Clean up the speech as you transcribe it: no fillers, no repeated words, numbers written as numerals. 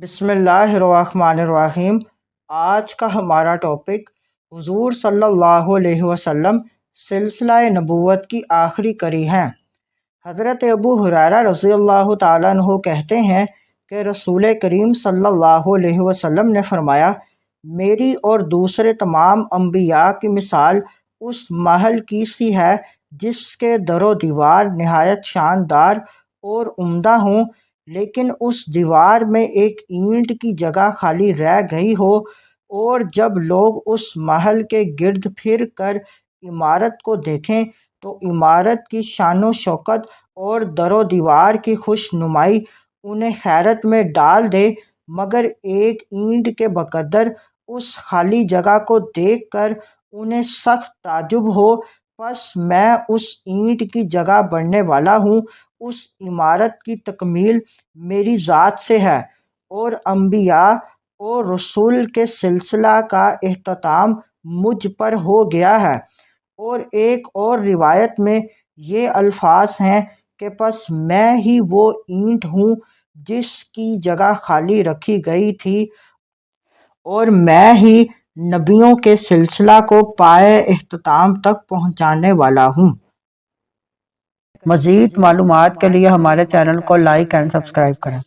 بسم اللہ الرحمن الرحیم۔ آج کا ہمارا ٹاپک حضور صلی اللہ علیہ وسلم سلسلہ نبوت کی آخری کڑی ہے۔ حضرت ابو ہریرہ رضی اللہ تعالیٰ عنہ کہتے ہیں کہ رسول کریم صلی اللہ علیہ وسلم نے فرمایا، میری اور دوسرے تمام انبیاء کی مثال اس محل کی سی ہے جس کے در و دیوار نہایت شاندار اور عمدہ ہوں، لیکن اس دیوار میں ایک اینٹ کی جگہ خالی رہ گئی ہو، اور جب لوگ اس محل کے گرد پھر کر عمارت کو دیکھیں تو عمارت کی شان و شوکت اور در و دیوار کی خوش نمائی انہیں حیرت میں ڈال دے، مگر ایک اینٹ کے بقدر اس خالی جگہ کو دیکھ کر انہیں سخت تعجب ہو۔ پس میں اس اینٹ کی جگہ بڑھنے والا ہوں، اس عمارت کی تکمیل میری ذات سے ہے، اور انبیاء اور رسول کے سلسلہ کا اختتام مجھ پر ہو گیا ہے۔ اور ایک اور روایت میں یہ الفاظ ہیں کہ پس میں ہی وہ اینٹ ہوں جس کی جگہ خالی رکھی گئی تھی، اور میں ہی نبیوں کے سلسلہ کو پائے اختتام تک پہنچانے والا ہوں۔ مزید معلومات کے لیے ہمارے چینل کو لائک اینڈ سبسکرائب کریں۔